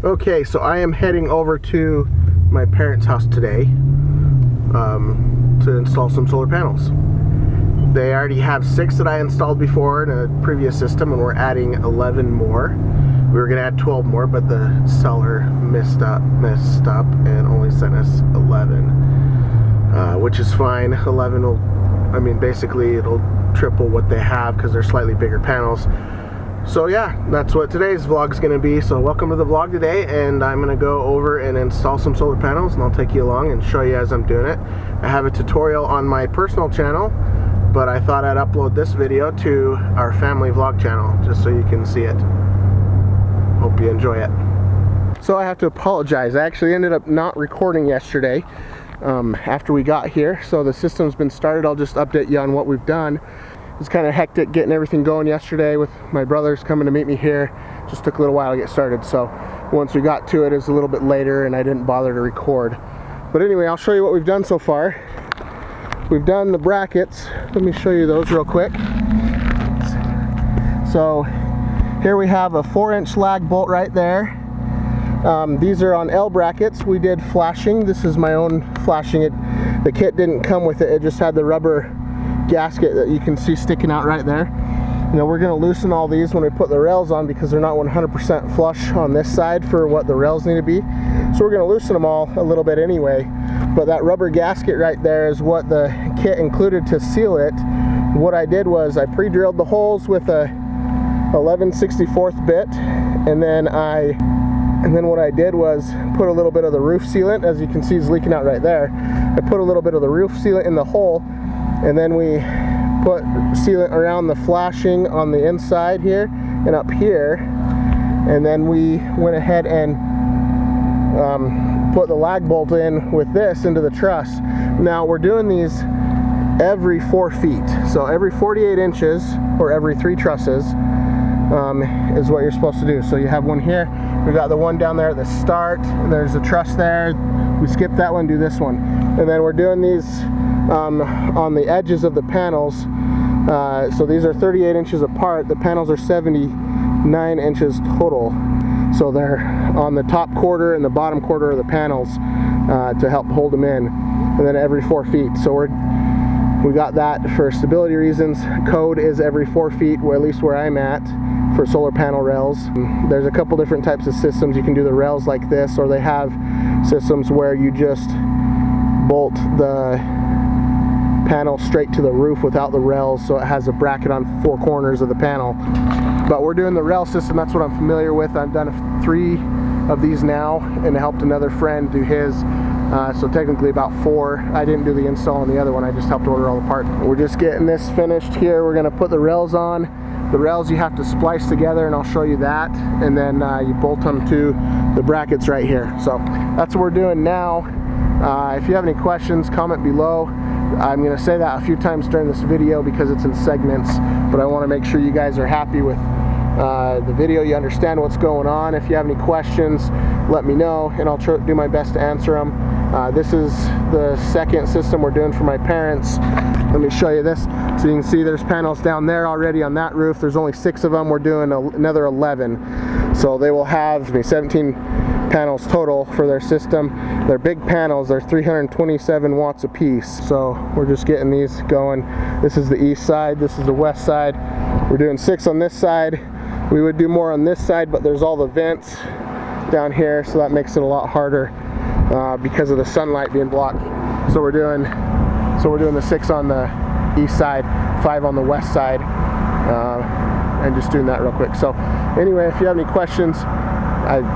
Okay, so I am heading over to my parents' house today to install some solar panels. They already have 6 that I installed before in a previous system, and we're adding 11 more. We were going to add 12 more, but the seller messed up and only sent us 11, which is fine. 11 will, I mean, basically it'll triple what they have because they're slightly bigger panels. So yeah, that's what today's vlog is going to be. So welcome to the vlog today, and I'm going to go over and install some solar panels, and I'll take you along and show you as I'm doing it. I have a tutorial on my personal channel, but I thought I'd upload this video to our family vlog channel just so you can see it. Hope you enjoy it. So I have to apologize. I actually ended up not recording yesterday after we got here. So the system's been started. I'll just update you on what we've done. It's kind of hectic getting everything going yesterday with my brothers coming to meet me here. Just took a little while to get started. So once we got to it, it was a little bit later and I didn't bother to record. But anyway, I'll show you what we've done so far. We've done the brackets. Let me show you those real quick. So here we have a 4-inch lag bolt right there. These are on L brackets. We did flashing. This is my own flashing. The kit didn't come with it. It just had the rubber gasket that you can see sticking out right there. You know, we're going to loosen all these when we put the rails on because they're not 100% flush on this side for what the rails need to be. So we're going to loosen them all a little bit anyway. But that rubber gasket right there is what the kit included to seal it. What I did was I pre-drilled the holes with a 11/64 bit, and then what I did was put a little bit of the roof sealant, as you can see is leaking out right there. I put a little bit of the roof sealant in the hole, and then we put sealant around the flashing on the inside here and up here, and then we went ahead and put the lag bolt in with this into the truss. Now we're doing these every 4 feet, so every 48 inches or every 3 trusses is what you're supposed to do. So you have one here, we got the one down there at the start, and there's a truss there. We skip that one, do this one, and then we're doing these on the edges of the panels. So these are 38 inches apart. The panels are 79 inches total. So they're on the top quarter and the bottom quarter of the panels to help hold them in, and then every 4 feet. So we got that for stability reasons. Code is every 4 feet, or at least where I'm at, for solar panel rails. There's a couple different types of systems. You can do the rails like this, or they have systems where you just bolt the panel straight to the roof without the rails, so it has a bracket on 4 corners of the panel. But we're doing the rail system. That's what I'm familiar with. I've done 3 of these now and helped another friend do his. So technically about 4. I didn't do the install on the other one. I just helped order all the parts. We're just getting this finished here. We're going to put the rails on. The rails you have to splice together, and I'll show you that. And then you bolt them to the brackets right here. So that's what we're doing now. If you have any questions, comment below. I'm going to say that a few times during this video because it's in segments, but I want to make sure you guys are happy with the video, you understand what's going on. If you have any questions, let me know and I'll do my best to answer them. This is the second system we're doing for my parents. Let me show you this. So you can see there's panels down there already on that roof. There's only 6 of them. We're doing another 11. So they will have 17 panels total for their system. They're big panels. They're 327 watts a piece. So we're just getting these going. This is the east side. This is the west side. We're doing 6 on this side. We would do more on this side, but there's all the vents down here, so that makes it a lot harder because of the sunlight being blocked. So we're doing the 6 on the east side, 5 on the west side, and just doing that real quick. So anyway, if you have any questions,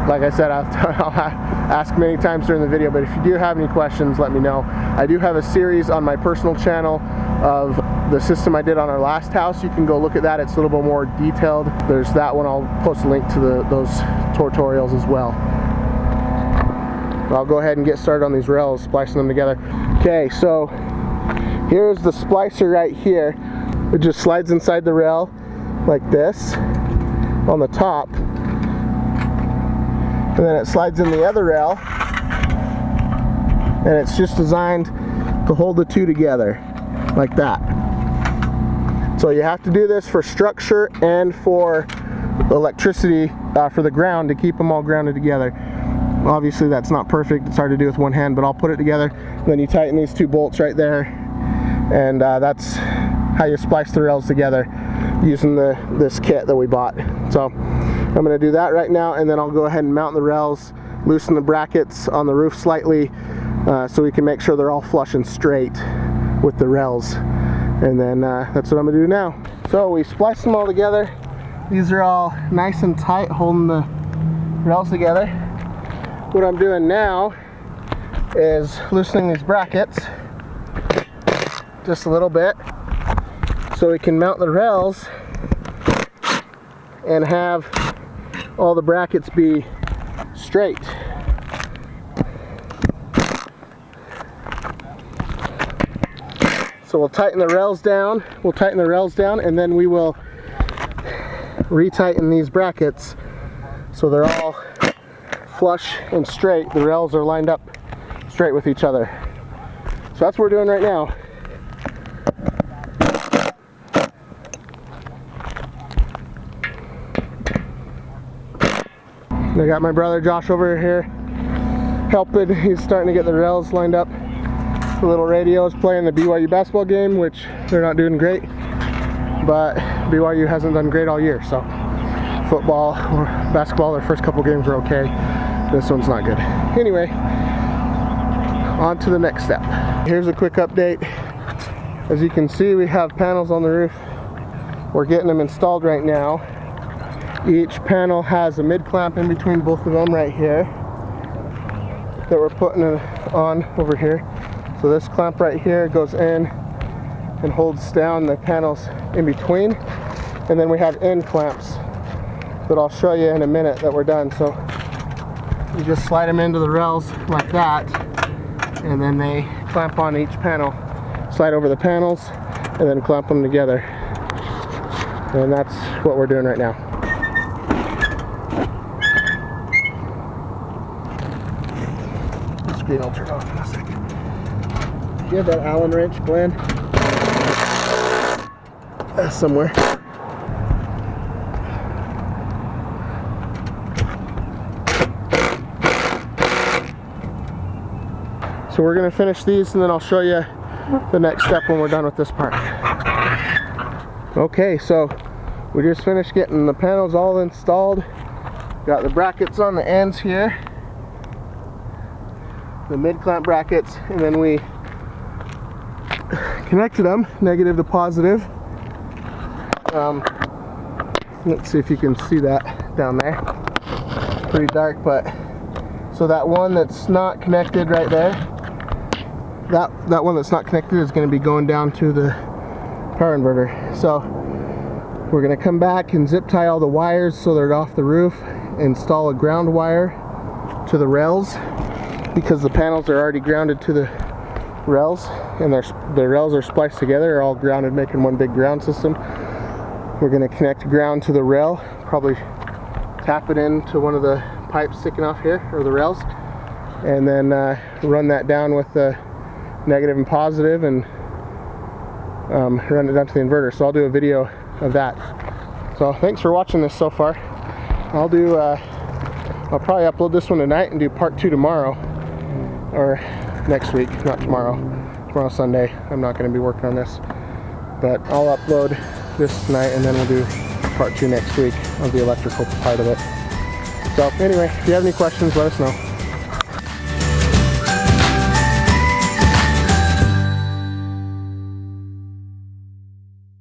like I said, I'll ask many times during the video, but if you do have any questions, let me know. I do have a series on my personal channel of the system I did on our last house. You can go look at that. It's a little bit more detailed. There's that one. I'll post a link to those tutorials as well. I'll go ahead and get started on these rails, splicing them together. Okay, so here's the splicer right here. It just slides inside the rail like this on the top, and then it slides in the other rail, and it's just designed to hold the 2 together like that. So you have to do this for structure and for electricity for the ground to keep them all grounded together. Obviously that's not perfect, it's hard to do with one hand, but I'll put it together. Then you tighten these two bolts right there, and that's how you splice the rails together using this kit that we bought. So I'm going to do that right now, and then I'll go ahead and mount the rails, loosen the brackets on the roof slightly, so we can make sure they're all flush and straight with the rails. And then that's what I'm going to do now. So we spliced them all together. These are all nice and tight, holding the rails together. What I'm doing now is loosening these brackets just a little bit so we can mount the rails and have all the brackets be straight. So we'll tighten the rails down, and then we will retighten these brackets so they're all flush and straight. The rails are lined up straight with each other. So that's what we're doing right now. I got my brother Josh over here helping. He's starting to get the rails lined up. The little radio is playing the BYU basketball game, which they're not doing great, but BYU hasn't done great all year. So football or basketball, their first couple games were okay. This one's not good. Anyway, on to the next step. Here's a quick update. As you can see, we have panels on the roof. We're getting them installed right now. Each panel has a mid clamp in between both of them right here that we're putting it on over here. So this clamp right here goes in and holds down the panels in between, and then we have end clamps that I'll show you in a minute that we're done. So you just slide them into the rails like that, and then they clamp on each panel. Slide over the panels and then clamp them together, and that's what we're doing right now. The screen will turn off in a second. Do you have that Allen wrench, Glenn? Somewhere. So we're going to finish these, and then I'll show you the next step when we're done with this part. Okay, so we just finished getting the panels all installed. Got the brackets on the ends here, the mid clamp brackets, and then we connected them negative to positive. Let's see if you can see that down there. Pretty dark, but so that one that's not connected right there, that one that's not connected is going to be going down to the power inverter. So we're going to come back and zip tie all the wires so they're off the roof, install a ground wire to the rails because the panels are already grounded to the rails, and the rails are spliced together, are all grounded, making one big ground system. We're going to connect ground to the rail, probably tap it into one of the pipes sticking off here, or the rails, and then run that down with the negative and positive, and run it down to the inverter. So I'll do a video of that. So thanks for watching this so far. I'll probably upload this one tonight and do part 2 tomorrow, or next week, not tomorrow. Tomorrow's Sunday. I'm not going to be working on this, but I'll upload this tonight, and then we'll do part 2 next week of the electrical part of it. So anyway, if you have any questions, let us know.